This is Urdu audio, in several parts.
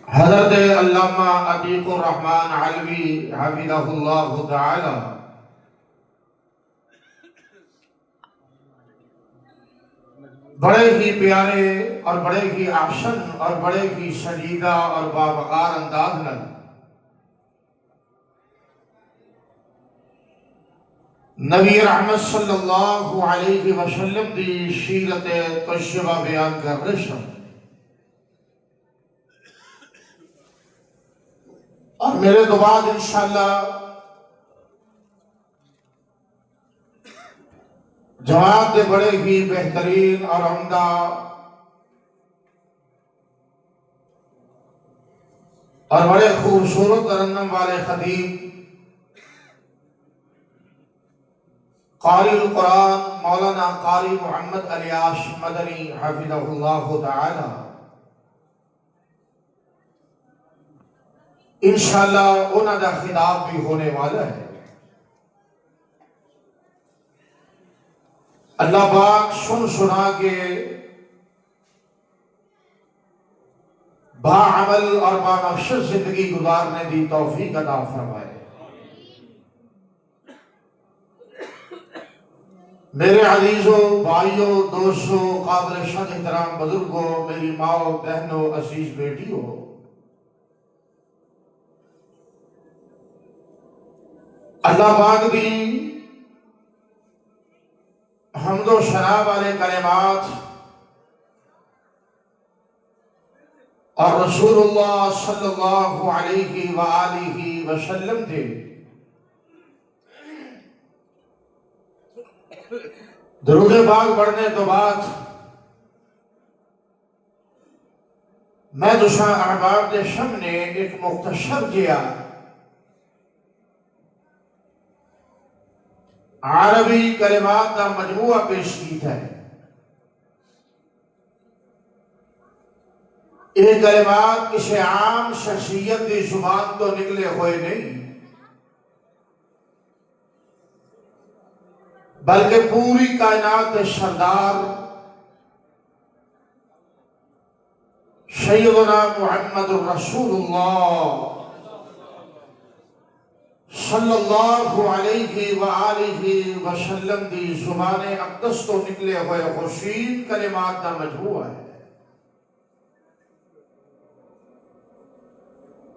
حضرت علامہ عتیق الرحمن علوی حفظہ اللہ تعالی بڑے ہی پیارے اور بڑے ہی احسن اور بڑے ہی شجیدہ اور باوقار انداز میں نبی رحمت صلی اللہ علیہ وسلم دی سیرت طیبہ بیان کر رہے ہیں، اور میرے تو بعد انشاءاللہ جماعت دے بڑے ہی بہترین اور عمدہ اور بڑے خوبصورت ترنم والے خطیب قاری القرآن مولانا قاری محمد الیاس مدنی حفظہ اللہ تعالی انشاءاللہ انہوں کا خطاب بھی ہونے والا ہے۔ اللہ پاک سن سنا کے باعمل اور بامقصد زندگی گزارنے دی توفیق عطا فرمائے۔ میرے عزیزوں، بھائیوں، دوستوں، قابل شان احترام بزرگوں، میری ماں، بہنوں، عزیز بیٹیوں، اللہ پاک دی حمد و ثنا والے کلمات اور رسول اللہ صلی اللہ علیہ وآلہ وسلم دے درود پاک پڑھنے تو بعد میں دوسرا احباب دے سامنے ایک مختصر جیا عربی کلمات کا مجموعہ پیش کیتا ہے۔ یہ کلمات کسی عام شخصیت کی زبان تو نکلے ہوئے نہیں، بلکہ پوری کائنات کے سردار سیدنا محمد الرسول اللہ صلی اللہ علیہ وآلہ وسلم دی زبان اقدس تو نکلے ہوئے حسین کلمات کا مجموعہ ہے۔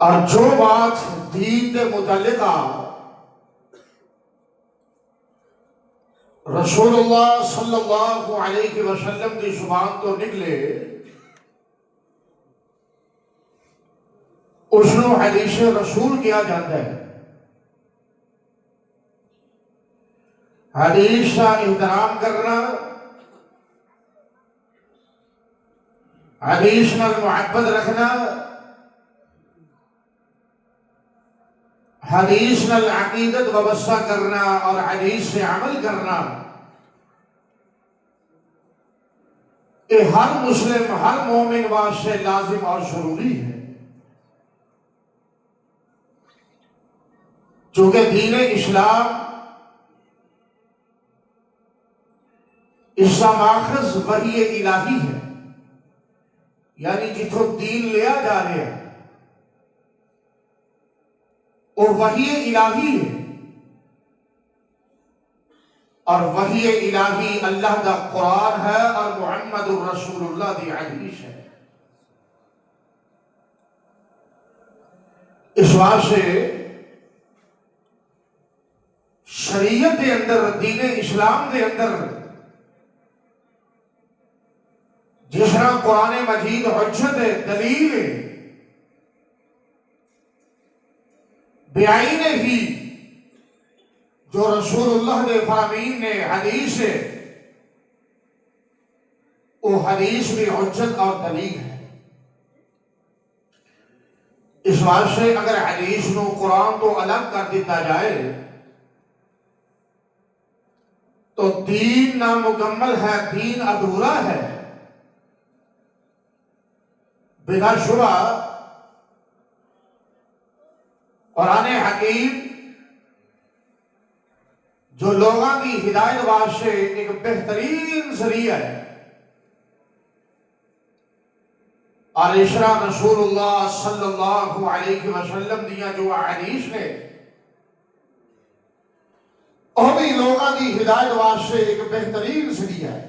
اور جو بات دین کے متعلقہ رسول اللہ صلی اللہ علیہ وسلم کی زبان تو نکلے، اس کو حدیث رسول کیا جاتا ہے۔ حدیث کا احترام کرنا، حدیث نال محبت رکھنا، حدیث نال عقیدت وابستہ کرنا اور حدیث سے عمل کرنا، یہ ہر مسلم، ہر مومن واسطے لازم اور ضروری ہے۔ چونکہ دین اسلام اس کا ماخذ وحی الہی ہے، یعنی جتوں دین لیا جا رہا ہے وہ وحی الہی ہے، اور وحی الہی اللہ کا قرآن ہے اور محمد الرسول اللہ دی حدیث ہے۔ اس واسطے شریعت کے اندر، دین اسلام کے اندر جس طرح قرآن مجید حجت ہے، دلیل ہے، بیائین ہی جو رسول اللہ کے فرامین نے حدیث ہے، وہ حدیث بھی حجت اور دلیل ہے۔ اس واسطے اگر حدیث نو قرآن تو الگ کر دیتا جائے تو دین نامکمل ہے، دین ادھورا ہے۔ بلا شبہ قرآن حکیم جو لوگوں کی ہدایت واسطے ایک بہترین ذریعہ ہے، اور اشرا رسول اللہ صلی اللہ علیہ وسلم دیا جو حدیث نے وہ بھی لوگوں کی ہدایت واسطے ایک بہترین ذریعہ ہے.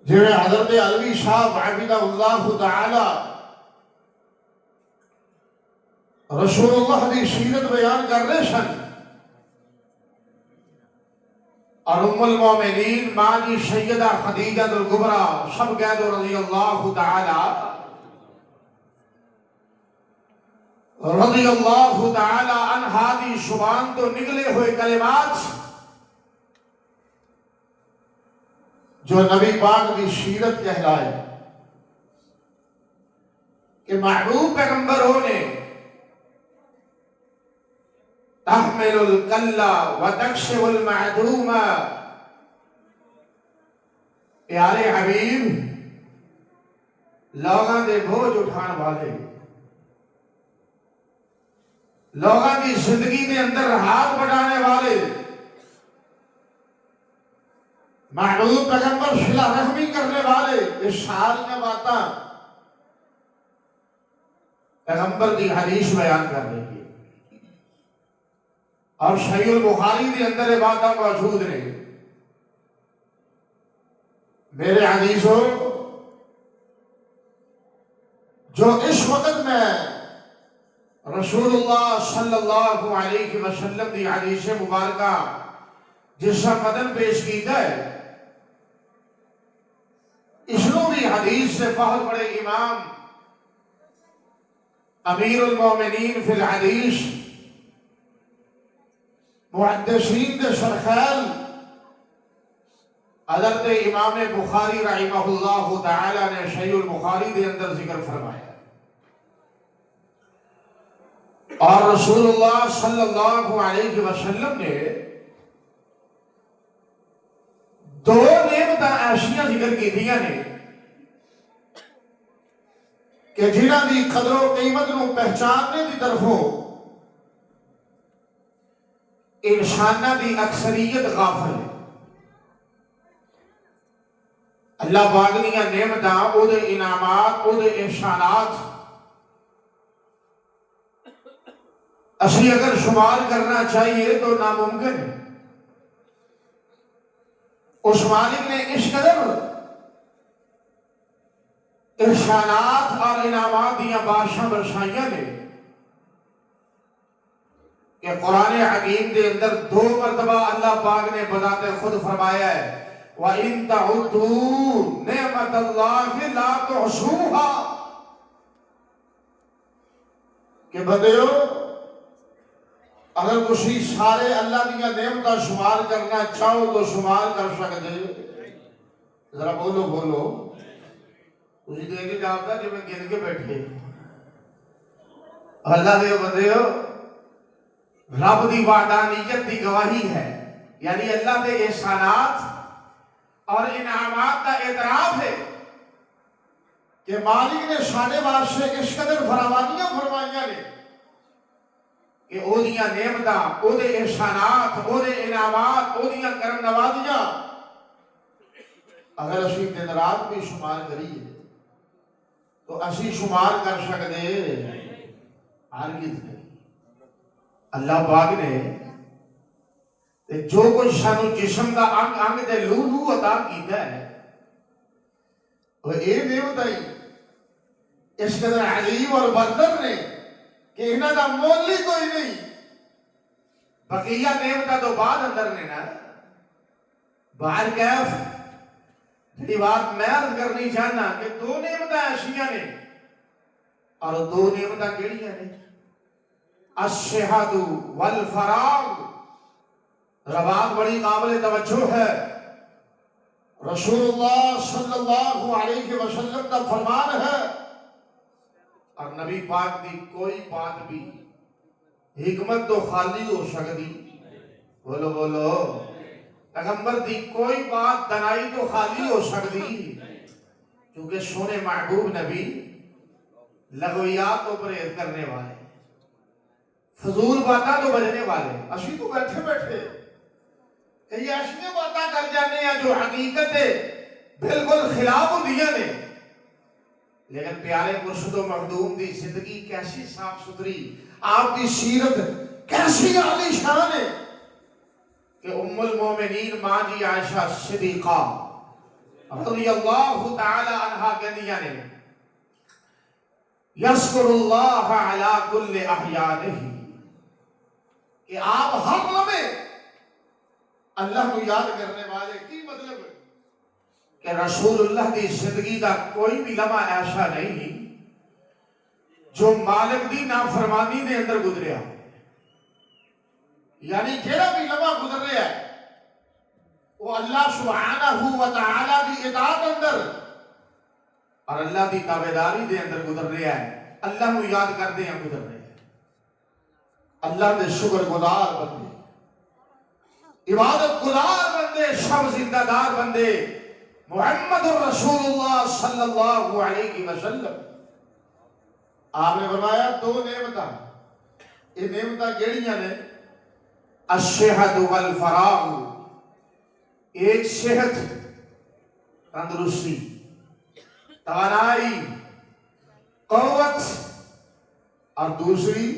جی حضرت علوی صاحب حفظہ اللہ تعالی رسول اللہ کی سیرت بیان کر رہے سن اور ام المومنین ماں جی سیدہ خدیجہ الکبریٰ سب کہہ دو رضی اللہ تعالی عنہا دی زبان تو نکلے ہوئے کلمات جو نبی پاک کی سیرت کہلائے کہ محبوب پیغمبر ہونے تحمل الکلہ وتکسب المعدوم. پیارے حبیب لوگاں دے بوجھ اٹھان والے لوگاں کی زندگی دے اندر ہاتھ بڑھانے والے محبوب پیغمبر صلہ رحمی کرنے والے یہ ساری باتاں پیغمبر دی حدیث بیان کرنے کی اور صحیح البخاری کے اندر یہ باتیں موجود نے. میرے عزیزو جو اس وقت میں رسول اللہ صلی اللہ علیہ وسلم کی حدیث مبارکہ جس کا مدن پیش کیتا ہے اس نو بھی حدیث سے بہت بڑے امام امیر المومنین فی الحدیث محدثین دے سرخیل حضرت امام بخاری رحمہ اللہ تعالی نے صحیح البخاری دے اندر ذکر فرمایا اور رسول اللہ صلی اللہ علیہ وسلم نے دو نعمتاں ایسیاں ذکر کی دیا نے کہ جنہاں دی قدر و قیمت نو پہچاننے دی طرفوں انسانہ دی اکثریت غافل ہے. اللہ پاک دیاں نعمتاں او دے انعامات او دے احسانات اسی اگر شمار کرنا چاہیے تو ناممکن ہے. اس مالک نے اس قدر احسانات اور انعامات دیاں بادشاہ برسائیاں نے کہ قرآن حکیم کے اندر دو مرتبہ اللہ پاک نے بذات خود فرمایا ہے وَإِن تَعُدُّوا نِعْمَتَ اللَّهِ لَا تُحْصُوهَا کہ بندیو اگر کسی سارے اللہ دیا نعمتاں شمار کرنا چاہو تو شمار کر سکتے. ذرا بولو بولو اسی دے کے جواب تھا جو میں گن کے بیٹھے. اللہ دے بندیو رب دی وحدانیت دی گواہی ہے یعنی اللہ دے احسانات اور انعامات کا اعتراف ہے کہ مالک نے ساڈے واسطے اس قدر فراوانیاں فرمائیاں نے کہ او دیاں نعمتاں او دے احسانات او دے انعامات او دیاں کرم نوازیاں اگر اسی دن رات بھی شمار کریے تو اسی شمار کر سکتے ہرگز نہیں. اللہ پاک نے جو کچھ سانو جسم کا انگ انگ دے لو لو عطا کیتا ہے وہ یہ نعمت ہی اس قدر عظیم اور برتر نے کہ انہاں دا مول ہی کوئی نہیں. بقیہ نعمتاں تو بعد اندر نے نا باہر کیف جی بات میں عرض کرنی چاہنا کہ دو نعمتاں ایسیاں نے اور دو نعمتاں کیڑیاں نے الصحت والفراغ. رباط بڑی قابل توجہ ہے. رسول اللہ صلی اللہ علیہ وسلم کا فرمان ہے اور نبی پاک دی کوئی بات بھی حکمت تو خالی ہو سکتی. بولو بولو پیغمبر دی کوئی بات دنائی تو خالی ہو سکتی کیونکہ سونے محبوب نبی لغویات کو پرہیز کرنے والے فضول باتاں تو بجنے والے. اسی تو بیٹھے بیٹھے کہ یہ ایسی باتاں کر جانے ہیں جو حقیقت بالکل خلاف ہوندیاں نے لیکن پیارے مرشد و مخدوم دی زندگی کیسی صاف ستھری، آپ دی سیرت کیسی عالی شان ہے کہ ام المومنین ماں جی عائشہ صدیقہ رضی اللہ تعالی عنہ کہنیاں نے یذکر اللہ علی کل احیانہ، کہ آپ ہر لمحے اللہ کو یاد کرنے والے، کی مطلب کہ رسول اللہ کی زندگی کا کوئی بھی لمحہ ایسا نہیں جو مالک دی نافرمانی دے اندر گزریا، یعنی جہاں بھی لمحہ گزر رہا ہے وہ اللہ سبحانہ و تعالی دی اطاعت اندر اور اللہ دی تابعداری دے اندر گزر رہا ہے، اللہ کو یاد کردے ہیں گزر رہے ہیں، اللہ دے شکر گزار بندے، عبادت گزار بندے، شب زندہ دار بندے، محمد رسول اللہ صلی اللہ علیہ وسلم۔ آپ نے فرمایا دو نعمتاں، یہ نعمتاں کیڑیاں نے؟ الصحت والفراغ، ایک صحت تندرستی، توانائی، قوت، اور دوسری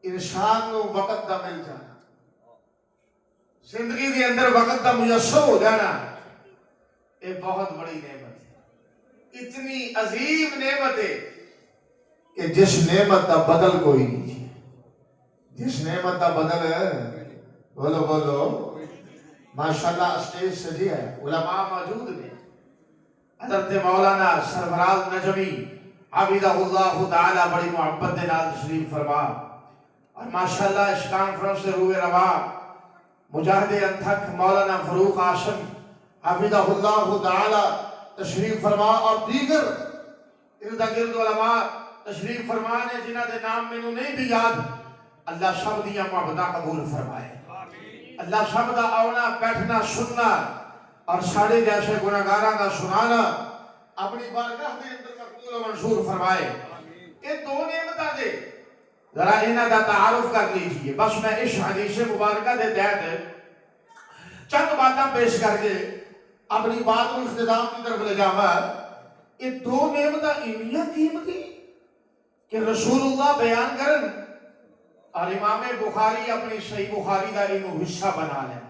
انسان کو وقت دا مل جانا، زندگی کے اندر وقت دا میسر ہو جانا، یہ بہت بڑی نعمت ہے، اتنی عظیم نعمت ہے کہ جس نعمت کا بدل کوئی نہیں، جس نعمت کا بدل ہے، بولو بولو ماشاءاللہ اسٹیج سجی ہے، علماء موجود ہیں، حضرت مولانا سرفراز نجمی حفظہ اللہ تعالی بڑی محبت دے نال تشریف فرما، اور ماشاءاللہ اس کانفرنس سے روئے روا مجاہد انتھک مولانا فروخ آشم حفظہ اللہ تعالی تشریف فرما، اور دیگر ارد گرد علماء تشریف فرمانے جنہ دے نام میں نہیں بھی یاد، اللہ سب دیا محبتہ قبول فرمائے، اللہ سب دا آونا بیٹھنا سننا اور ساڑھے جیسے گناہگاراں دا سنانا اپنی بارگاہ دے اندر مقبول و منصور فرمائے۔ یہ دو نعمتاں دے ذرا انہاں دا تعارف کر لیجئے، بس میں اس حدیث مبارکہ دے تحت چند باتاں پیش کر کے اپنی بات کو اختتام کی طرف لے جاواں۔ یہ دو نعمتاں انیاں قیمتی کہ رسول اللہ بیان کرن اور امام بخاری اپنی صحیح بخاری دا انہوں حصہ بنا لیں،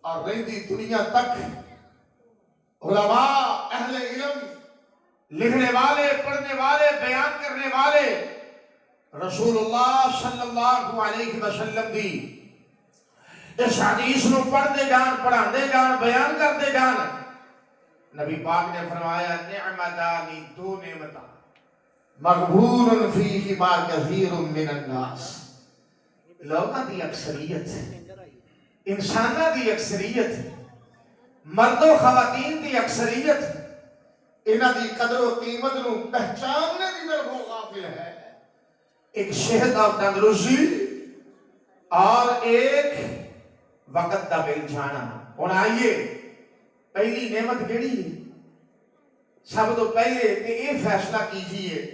اور رہندی دنیا تک علماء اہل علم لکھنے والے پڑھنے والے بیان کرنے والے رسول اللہ صلی اللہ علیہ وسلم دی اس حدیث نو پڑھتے جان، پڑھاندے جان، بیان کرتے جان۔ نبی پاک نے فرمایا نعمتانی، دو نعمتاں مغبون فیہما کثیر من الناس، لوگاں دی اکثریت، انساناں دی اکثریت، مرد و خواتین دی اکثریت انہاں دی قدر و قیمت نو پہچاننے دی طرف غافل ہے۔ ایک صحت اور تندرستی اور ایک وقت دا مل جانا۔ ہن آئیے پہلی نعمت کیڑی ہے؟ سب تو پہلے کہ یہ فیصلہ کیجئے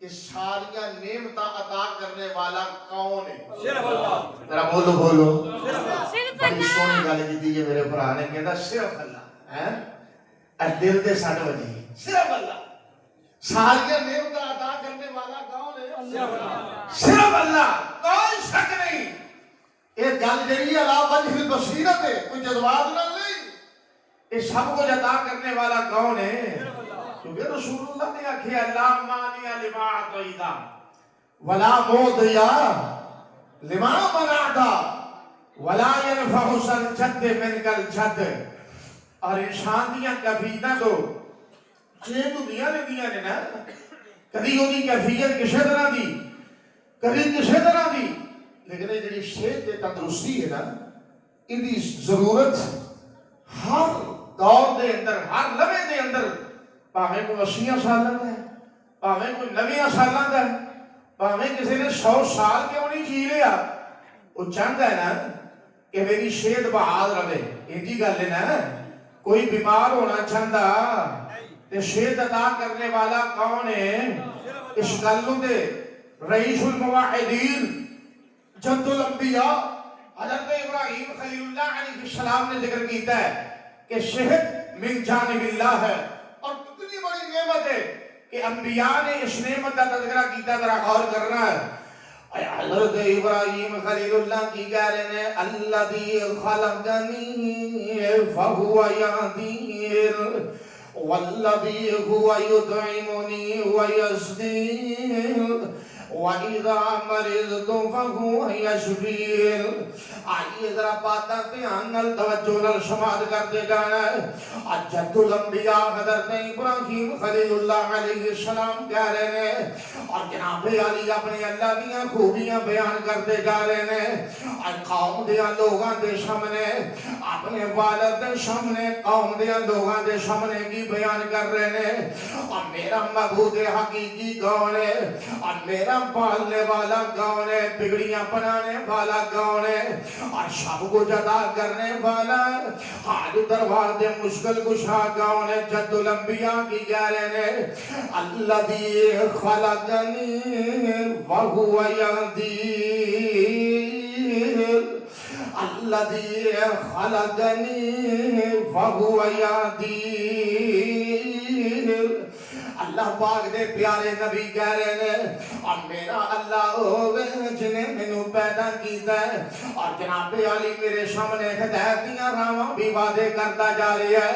کہ ساریاں نعمتاں عطا کرنے والا کون ہے؟ صرف اللہ۔ ذرا بولو بولو، بڑی سونی گل کیتی ہے میرے بھرا نے، کہندا صرف اللہ ہے، اور دل دے سٹ وجی صرف اللہ۔ ساریاں نعمتاں عطا کرنے والا کون ہے؟ صرف اللہ، صرف اللہ، کوئی شک نہیں۔ یہ گل جڑی ہے لا وجہ البصیرت ہے، کوئی جذبات نہ نہیں، یہ سب کو عطا کرنے والا کون ہے؟ کیونکہ رسول اللہ نے آکھیا لا مانع لما اعطیت ولا معطی لما منعت ولا ينفع ذا الجد منك الجد۔ اور انسان دیاں کیفیتاں تو چھ دنیا نے دیاں نے نا، کدی اودی کیفیت کسے طرح دی، کدی کسے طرح دی، لیکن یہ جڑی صحت تے تندرستی ہے نا، ان دی ضرورت ہر دور دے اندر، ہر لمحے دے اندر، پاویں کوئی 80 سالاں دا ہے، پاویں کوئی 90 سالاں دا ہے، پاویں کسی نے 100 سال کیوں نہیں جی لیا، وہ چاہتا ہے نا کہ میری صحت بحال رہے۔ انجی گل ہے نا، کوئی بیمار ہونا چاہتا تے صحت عطا کرنے والا کون ہے؟ اس گل دے رئیس الموحدین جد الانبیاء حضرت ابراہیم خلیل اللہ علیہ السلام نے ذکر کیتا ہے کہ صحت من جانب اللہ ہے، اور کتنی بڑی کہ انبیاء نے اس نعمت کا تذکرہ کیتا، ذرا غور کرنا ہے۔ حضرت ابراہیم خلیل اللہ کی کہہ رہے ہیں الذی خلقنی فہو یہدین والذی هو یطعمنی ویسقین وَإِذَا مَرِضْتُ فَهُوَ يَشْفِينِ۔ آئیے ذرا باتاں دھیان نال توجہ نال سماعت کرتے جانا ہے۔ جد الانبیاء حضرت ابراہیم خلیل اللہ علیہ السلام کہہ رہے ہیں اور جناب علی اپنے اللہ دیاں خوبیاں بیان کرتے جا رہے ہیں اور قوم دیاں لوگاں دے سامنے اپنے والد دے سامنے قوم دیاں لوگاں دے سامنے کی بیان کر رہے ہیں اور میرا معبود حقیقی کون ہے اور میرا پالنے والا کون ہے، بگڑیاں بنانے والا کون ہے اور سب کو جدا کرنے والا حال دربار دے مشکل کشا کون ہے۔ جد الانبیاء کی کہہ رہے ہیں الذی خلقنی وہو یہدین الذی خلقنی وہو یہدین۔ اللہ پاک دے پیارے نبی کہہ رہے ہیں اور میرا اللہ ہوگے جنہیں منو پیدا کیتا ہے اور جناب علی میرے سامنے ہدایت دیاں راواں بھی وعدے کرتا جا رہی ہے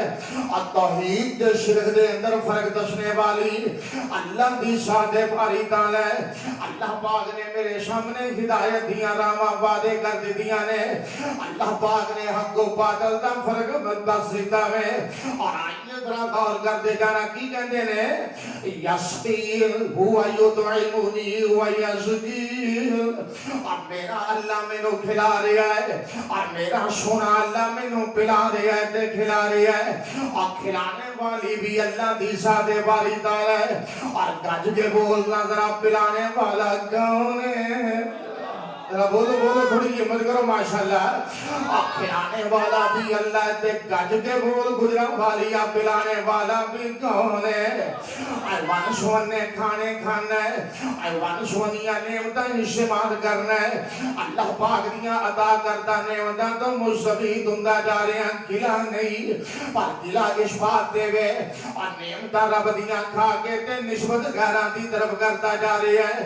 اور توحید دے شرک دے اندر فرق دسنے والی اللہ دی سادے پاری تعالی ہے۔ اللہ پاک نے میرے سامنے ہدایت دیاں راواں وعدے کر دی دیاں نے، اللہ پاک نے حق و باطل دا فرق دس دیتا ہے اور آئیے ذرا غور کرتے جانا کی کہندے نے یسقین ہوا یطعمنی ویسقین۔ اور میرا اللہ میں نو کھلا رہا ہے اور میرا سونا اللہ میں نو پلا رہا ہے تے کھلا رہا ہے اور کھلانے والی بھی اللہ دی سادے والی تعالی ہے اور گج کے بولنا ذرا پلانے والا کون ہے؟ ذرا بولو بولو تھوڑی ہمت کرو ماشاءاللہ۔ کھلانے والا بھی اللہ تے گج کے بول گزرا والی پلانے والا بھی کون ہے؟ ایوان سونے کھانے کھانا ہے، ایوان سونیاں نعمتاں استعمال کرنا ہے۔ اللہ پاک دیاں عطا کرتا نعمتاں تو مستفید ہوندا جا رہے ہیں، گلا نہیں پر گلا اس بات دے وے اور نعمتاں رب دیاں کھا کے تے نسبت غیراں دی طرف کرتا جا رہے ہیں۔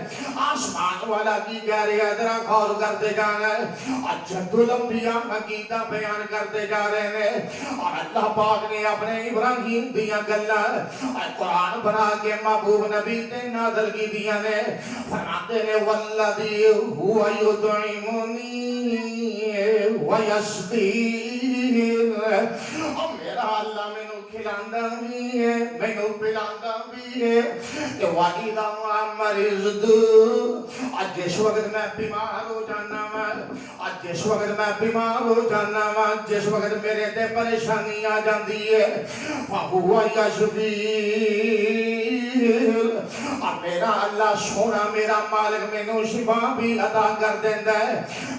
آسمان والا کی کہہ رہے ہیں ذرا غور کرتے جانا ہے اور جد الانبیاء حقیقتہ بیان کرتے جا رہے ہیں اور اللہ پاک نے اپنے ابراہیم دیاں گلاں اور قرآن بنا کے محبوب نبی تے نازل کی دیاں نے، فرماتے نے والذی هو یطعمنی ویسقین۔ اور میرا اللہ میں نو کھلاندا بھی ہے میں نو پلاندا بھی ہے کہ وَإِذَا مَرِضْتُ، آج جس وقت میں بیمار ہو جانا آج جس وقت میں بیمار ہو جانا جس وقت میرے تے پریشانی آ جاندی ہے فَهُوَ يَشْفِينِ۔ اور میرا اللہ سونا میرا مالک میں نو شفا بھی عطا کر دیندہ ہے۔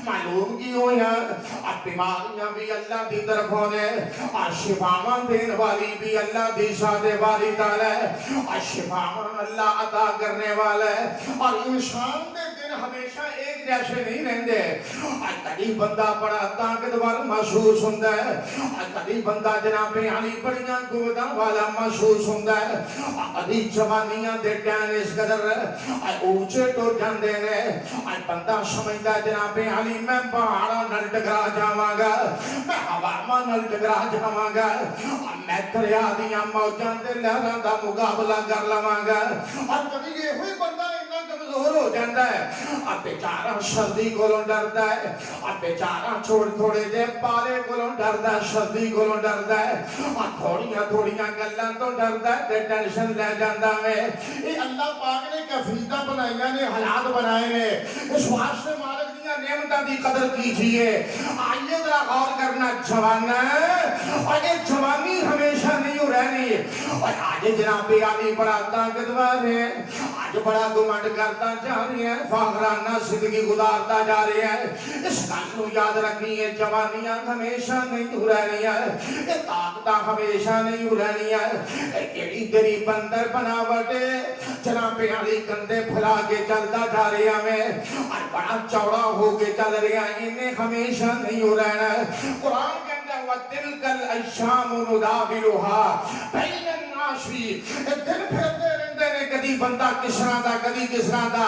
معلوم کی ہویا اور بیماریاں بھی اللہ دی طرف ہونے اور شفاوان دین والی بھی اللہ دی سادے والی تعالی ہے اور شفاوان اللہ عطا کرنے والا ہے اور انسان دے دن ہمیشہ ایک جیسے نہیں رہندے اور کبھی بندہ بڑا طاقتور محسوس ہوندا ہے اور کبھی بندہ جناب علی بڑیاں قوتاں والا محسوس ہوندا ہے اور کبھی جوانیاں دے ٹائم اس قدر اونچے ٹر جاندے نے اور بندہ سمجھدا جناب علی میں پہاڑاں نال ٹکرا جاواں گا میں ہواواں نال ٹکرا جاواں گا اور میں دریا دیاں موجاں تے لہراں دا مقابلہ کر لواں گا اور کبھی یہ ہوئی بندہ کمزور ہو جاتا ہے اب بیچارہ سردی کولوں ڈردا ہے اب بیچارہ تھوڑے جے پالے کولوں ڈردا سردی کولوں ڈردا ہے اور تھوڑیاں گلاں تو ڈردا ہے تے ٹینشن لے جاندا ہے۔ یہ اللہ پاک نے کفیلتاں بنائیاں نے حالات بنائے نے اس واسطے مالک دیاں نعمتاں دی قدر کیجئے۔ آئیے ذرا غور کرنا جوانا اور یہ جوانی ہمیشہ نہیں رہنی اور آج جناب علی بڑا طاقتور ہے آج بڑا گمنڈ کرتا جا رہی ہے فاخرانہ زندگی گزارتا جا رہی ہے۔ اس گل کو یاد رکھیے جوانیاں ہمیشہ نہیں رہنی ہے یہ طاقتاں ہمیشہ نہیں رہنی ہے کیڑی تیری بندر بناوٹے جناب علی کندھے پھلا کے چلتا جا رہا ہے اور بڑا چوڑا ہو کے چل رہا ہے انہیں ہمیشہ نہیں رہنا ہے۔ قرآن کے اندر وَتِلْكَ الْأَيَّامُ نُدَاوِلُهَا بَيْنَ النَّاسِ دن پھرتے رہندے نے بندہ کس طرح دا کدی کس طرح دا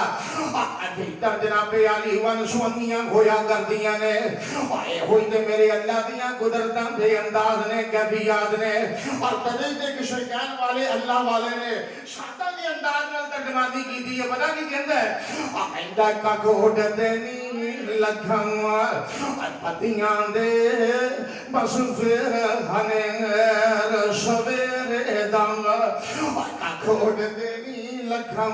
بہتر جناب علی ون سونیاں ہویا کردیاں نے اے ہوئی تے میرے اللہ دیاں قدرتاں دے انداز نے کیفیات نے اور کدی تے کشکان والے اللہ والے نے شادا دے انداز نال ترجمانی کیتی ہے پتہ کی کہندا ہے آئندہ کا گھوٹ دینی لکھاں پتیاں دے بس پھر ہنے سویرے داں کا گھوٹ دینی لکھاں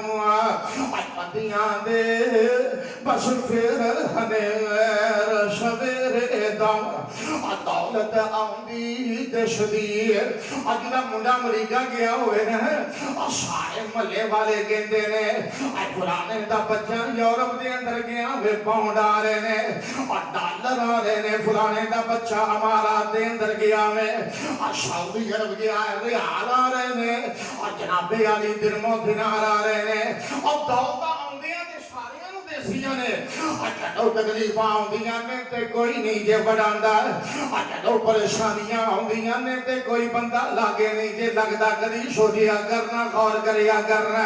پتیاں دے بس پھر ہنے سویرے داں دولت آؤندی دشدیر اجلا منڈا مریگا گیا ہوئے نا سارے ملے والے گیندے نے فلانے دا بچہ یورپ دے اندر گیا ہوئے پاؤنڈ آ رہے نے اور ڈالر آ رہے نے فلانے دا بچہ ہمارا دے اندر گیا ہوئے اور سعودی عرب گیا ہے ریال آ رہے نے اور جناب علی درم و دینار آ رہے نے اور دولت آؤندیاں دے ساریاں نو دیسیاں نے اور جدو تکلیفاں آؤندیاں نے تے کوئی نہیں جے بڑھاندا اور جدو پریشانیاں آؤندیاں نے تے کوئی بندہ لاگے نہیں جے لگدا کدی سوچیا کرنا غور کریا کرنا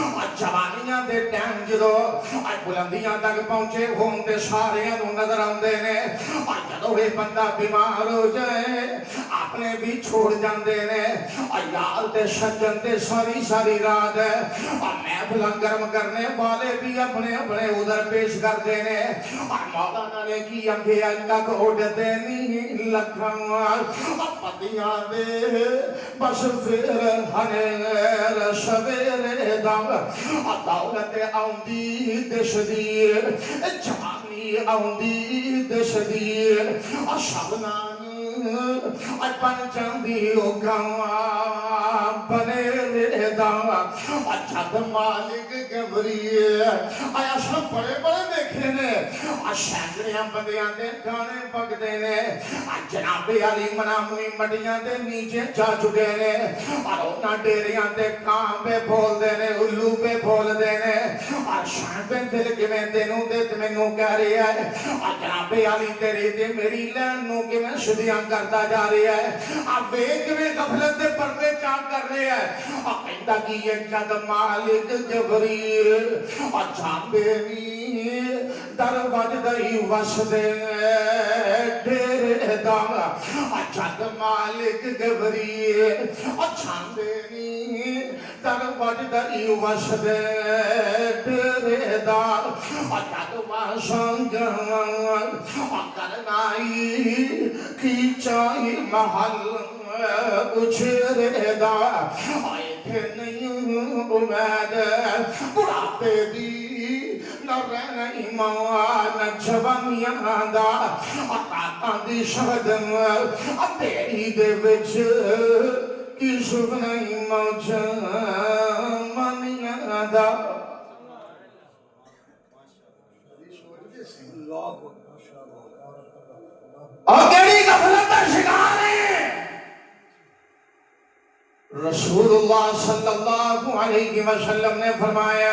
اور جوانیاں دے ٹائم جدو اور بلندیاں تک پہنچے ہون تے ساریاں نو نظر آوندے نے اور جدو یہ بندہ بیمار ہو جائے اپنے بھی چھوڑ جاندے نے اور یار تے سجن تے ساری ساری رات اور محفل گرم کرنے والے بھی اپنے اپنے ادھر پیش کر دینے اور مولانا نے کی انگے تک اڑ دینی لکھاں پتیاں دے بس پھر ہنے سویرے داں دولت آؤندی دشدیر جوانی آؤندی دشدیر شبنان بن جاندی گاواں بنے داں جد مالک گبری آیا سب بڑے بڑے دیکھے نے شہریاں بندیاں دے گانے پکدے نے جناب علی مناموی مٹیاں دے نیچے جا چکے نے اور انہاں ڈیریاں دے کان پہ بول دے نے الو پہ بول دے نے اور شان پہ دل کے میں دینوں دے تمہیں کہہ رہی ہے اور جناب علی تیری دے میری لینوں کے میں شدیاں کرتا جا رہی ہے اب ایک میں غفلت دے پردے چاک کر رہے ہیں اور کہندہ کی یہ جد مالک جبریل اور جانبے نی در وجدہی وسدے ڈیرے داں جد مالک جبریل اور جانبے نی در وجدہی وسدے ڈیرے داں جد واسن جنوان کرنائی کی چاہی محل اچھرے دا آئے تھے نہیں امید بڑھاپے دی نہ رہنا ایمان نہ جوانیاں دا آقا دی شہدن تیری دے وچ کی شب نہیں موجہ منیاں دا اور کیڑی غفلت کا شکار ہے رسول اللہ صلی اللہ علیہ وسلم نے فرمایا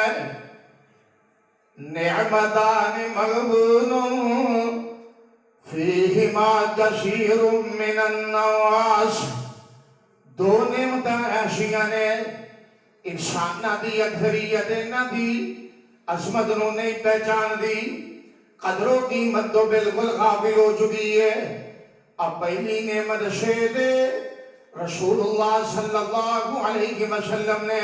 نعمتان مغبون فیہما کثیر من الناس دو نعمتیں ایسیاں نے انسان نہ دی اکثریت نہ دی عظمت نو نہیں پہچان دی قدروں قیمت تو بالکل غافل ہو چکی ہے اب پہلی نعمت سے دے رسول اللہ صلی اللہ علیہ وسلم نے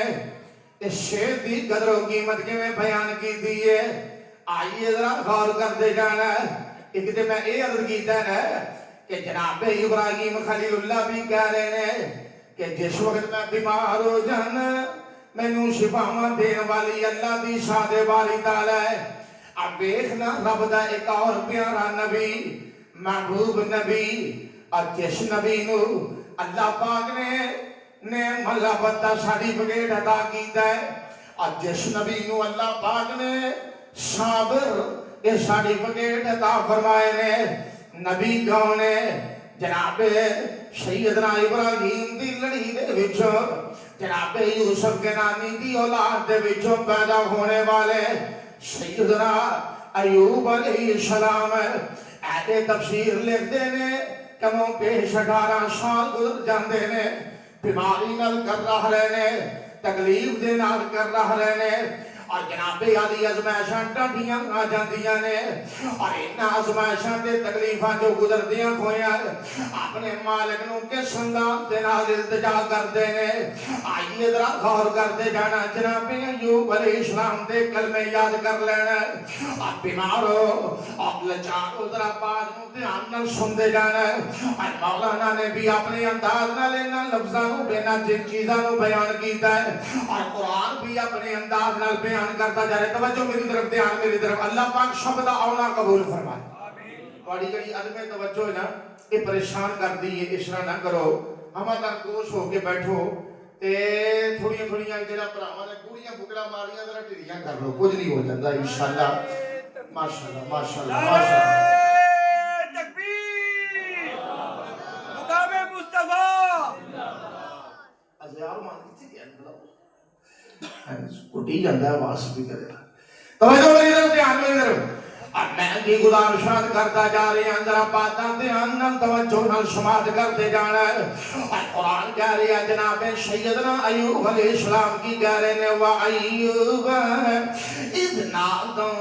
اس شیر دی قدر و قیمت کے میں بیان کی دی ہے آئیے ذرا غور کر دے جانا ایک دے میں یہ عرض کیتا ہے کہ جناب ابراہیم خلیل اللہ بھی کہہ رہے ہیں کہ جس وقت میں بیمار ہو جانا میں نو شفاواں دین والی اللہ دی سادے والی تعالی ہے اب دیکھنا رب دا ایک اور پیارا نبی محبوب نبی اور جس نبی نو اللہ پاک نے ملابت دا سرٹیفکیٹ عطا کیتا ہے اور جس نبی نو اللہ پاک نے صابر یہ سرٹیفکیٹ عطا فرمائے نے نبی کون ہے جناب سیدنا ابراہیم دی لڑی دے وچوں جناب یوسف کے نانی دی اولاد دے وچوں پیدا ہونے والے سیدنا ایوب علیہ السلام اہل تفسیر لکھ دینے کموں پیش 18 سال گزر جاندے نے بیماری نال کر رہا رہنے تکلیف دے نال کر رہے نے اور جناب علی ازمائشاں ٹاڈیاں آ جاندیاں نے اور ان ازمائشاں تے تکلیفاں جو گزردیاں ہویاں اپنے مالک نو کس انداز دے نال التجا کردے نے آئیے ذرا غور کرتے جانا جناب ایوب علیہ السلام دے کلمے یاد کر لینا آپ بیمار ہو آپ لچار ہو ذرا بات نو دھیان نال سنتے جانا اور مولانا نے بھی اپنے انداز نال انہاں لفظاں نو بنا جن چیزاں نو بیان کیتا ہے اور قرآن بھی اپنے انداز نال بیان کرتا جا رہے توجہ میری طرف دھیان میری طرف اللہ پاک شبد آونا قبول فرمائے بڑی جڑی عدم توجہ ہے نا یہ پریشان کر دی یہ اشرا نہ کرو ہمارا گوش ہو کے بیٹھو تے تھوڑیاں تھوڑیاں جڑا بھراواں نے گوڑیاں بکڑا ماریاں ذرا ٹھیریاں کر لو کچھ نہیں ہو جاتا انشاءاللہ ماشاءاللہ ماشاءاللہ ماشاءاللہ تکبیر مقام مصطفیٰ ازیار مان کتنی دیا اٹھی جاندہ ہے واسف بھی کرے توجہ میری طرف دھیان میری طرف اب میں بھی گزارشات کرتا جا رہی ہیں ذرا باتاں دھیان نال توجہ نال سماعت کرتے جانا ہے اور قرآن کہہ رہی ہے جناب سیدنا ایوب علیہ السلام کی کہہ رہے ہیں وَأَيُّوبَ إِذْ نَادَىٰ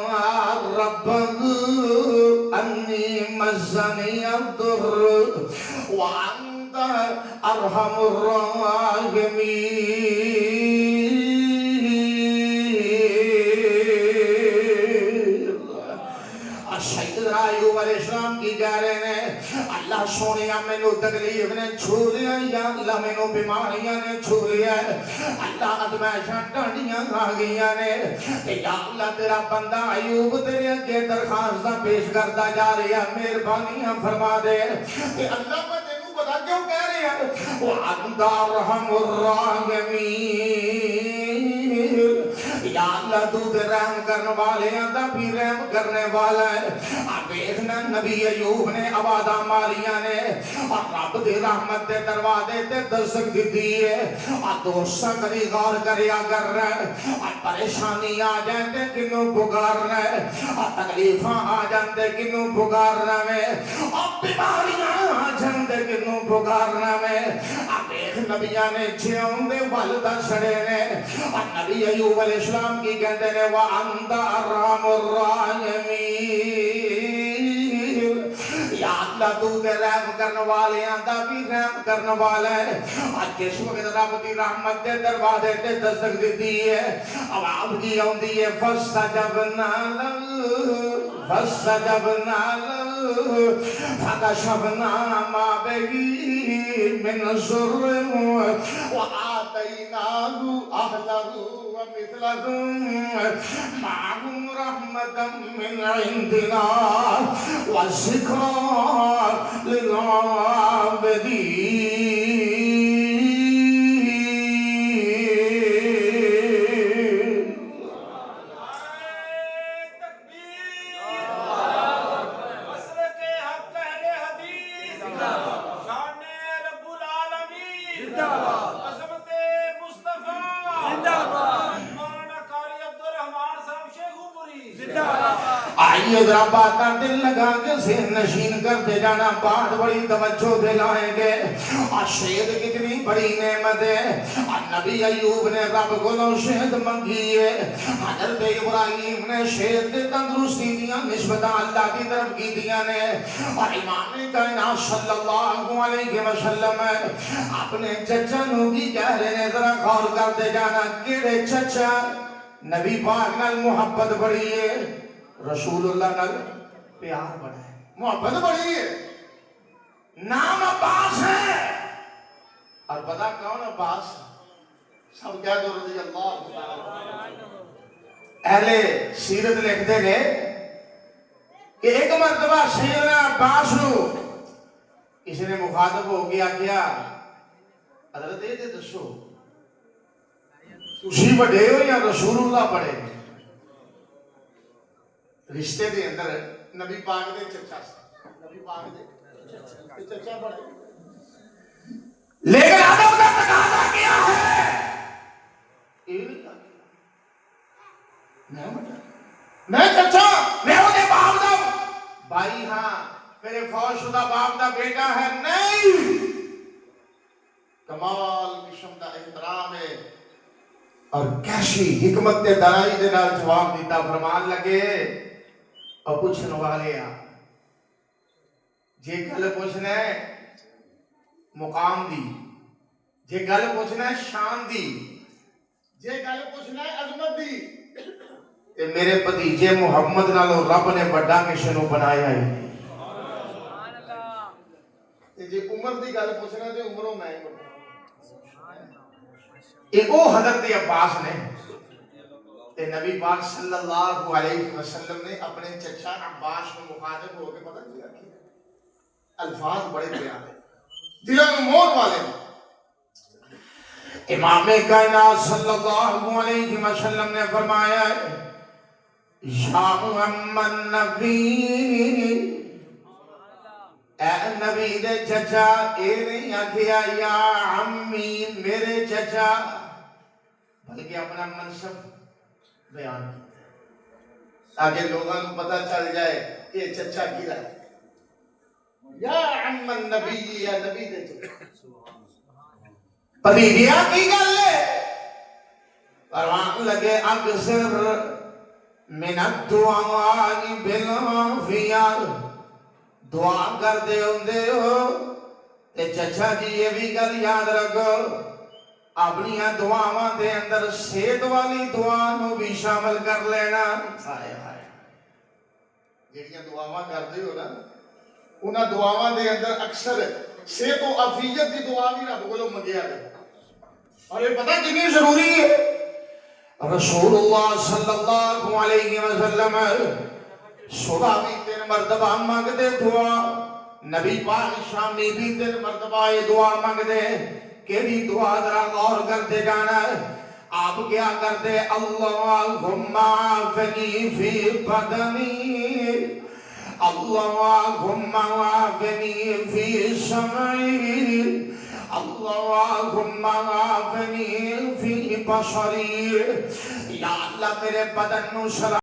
رَبَّهُ أَنِّي مَسَّنِيَ الضُّرُّ وَأَنتَ أَرْحَمُ الرَّاحِمِينَ سیدنا ایوب علیہ السلام کی کہہ رہے ہیں اللہ سونیا میں نو تکلیف نے چھو لیا یا اللہ میں نو بیماریاں نے چھو لیا اللہ ازمائشاں ٹانڈیاں آ گئیاں نے کہ یا اللہ تیرا بندہ ایوب تیرے اگے درخواستاں پیش کرتا جا رہی ہے مہربانیاں فرما دے کہ اللہ کو تینوں پتا کیوں کہہ رہے ہیں وَأَنْتَ أَرْحَمُ الرَّاحِمِينَ یا اللہ تو دے رحم کرنے والے آدھا بھی رحم کرنے والا ہے آپ ایکنا نبی ایوب نے آوازہ ماریاں نے اور رب دے رحمت دے دروازے تے دستک دی دیئے اور دوستہ کری غور کریا کر رہے اور پریشانی آ جاندے کنوں پکار رہے اور تکلیفاں آ جاندے کنوں پکار رہے اور بیماریاں آ جاندے کنوں پکار رہے آپ ایک نبیاں نے جیوں دے والدہ سڑے نے اور نبی ایوب علیہ السلام کی کہتے ہیں وَأَنْتَ أَرْحَمُ الرَّاحِمِينَ یا اللہ تو دے رحم کرنے والے آدھا بھی رحم کرنے والا ہے آج جس وقت رب دی رحمت دے دروازے تے دستک دی دیئے اب آپ کی ہوندی ہے فَاسْتَجَبْنَا لَهُ فَاسْتَجَبْنَا لَهُ فَكَشَفْنَا مَا بِهِ مِنْ ضُرٍّ وَآتَيْنَاهُ أَهْلَهُ وَمِثْلَهُمْ مَعَهُمْ رَحْمَةً مِّنْ عِنْدِنَا وَذِكْرَىٰ لِلْعَابِدِينَ آئیے ذرا باتاں دل لگا کے ذہن نشین کرتے جانا بات بڑی توجہ دلائیں گے اور شہد کتنی بڑی نعمت ہے اور نبی ایوب نے رب کو شہد منگی ہے حضرت ابراہیم نے شہد دے تندرستی دیاں نسبتاں اللہ کی طرف کی دیاں نے اور امام کائنات صلی اللہ علیہ وسلم اپنے چچا نو کی کہہ رہے ہیں ذرا غور کرتے جانا کیڑے چچا نبی پاک نال محبت بڑی ہے رسول اللہ نال پیار بڑا ہے محبت بڑی ہے نام عباس ہے اور پتا کون عباس سب کیا دو رضی اللہ اہل سیرت لکھتے ہیں کہ ایک مرتبہ سیدنا عباس نو کسی نے مخاطب ہو گیا کیا حضرت یہ دسو تسی بڑے ہو یا رسول اللہ بڑے رشتے دے اندر نبی پاک دے چچا نبی پاک دے چچا بڑے لیکن ادب کا تقاضا کیا ہے میں چچا میں انہیں باپ دا بھائی ہاں میرے فوج شدہ باپ دا بیٹا ہے نہیں کمال قسم دا احترام ہے اور کیسی حکمت تے درائی دے نال جواب دیتا. فرمان لگے اور پوچھن والے آ جے گل پوچھنا ہے مقام دی، جے گل پوچھنا ہے شان دی، جے گل پوچھنا ہے عظمت دی، تے میرے بھتیجے محمد نالوں رب نے بڑا کسے نوں بنایا ہی نہیں. تے جے عمر دی گل پوچھنا تے عمروں میں ہی بڑا. ایک وہ حضرت عباس نے تے نبی پاک صلی اللہ علیہ وسلم نے اپنے چچا عباس کو مخاطب ہو کے پتہ کیا کہ الفاظ بڑے پیارے دلوں میں موت والے. امام کائنات صلی اللہ علیہ وسلم نے فرمایا یا محمد نبی، اے نبی دے چچا، اے نہیں آکھیا یا عمی میرے چچا، بلکہ اپنا منصب بیان کیا تاکہ لوگوں کو پتہ چل جائے کہ چچا کی رہا ہے. یا عم النبی، یا نبی دے چچا. پریدیا کی گل ہے؟ فرمان لگے اکثر من الدعاء بالعافیہ، دعا کر دے ہوندے ہو تے چچا جی یہ بھی گل یاد رکھو اپنی دعاواں دے اندر صحت والی دعا نو بھی شامل کر لینا. ہائے ہائے جڑیاں دعاواں کردے ہو نا انہاں دعاواں دے اندر اکثر صحت و عافیت دی دعا بھی رب کولوں منگیا گیا. اور یہ پتہ کتنی ضروری ہے؟ رسول اللہ صلی اللہ علیہ وسلم صبح بھی 3 مرتبہ مانگتے دعا، نبی پاک شامی بھی 3 مرتبہ یہ دعا مانگتے. کیڑی دعا ذرا غور کرتے جانا ہے. آپ کیا کرتے؟ اللہم عافنی فی بدنی، اللہم عافنی فی سمعی، اللہم عافنی فی بصری. یا اللہ میرے بدن نو سلام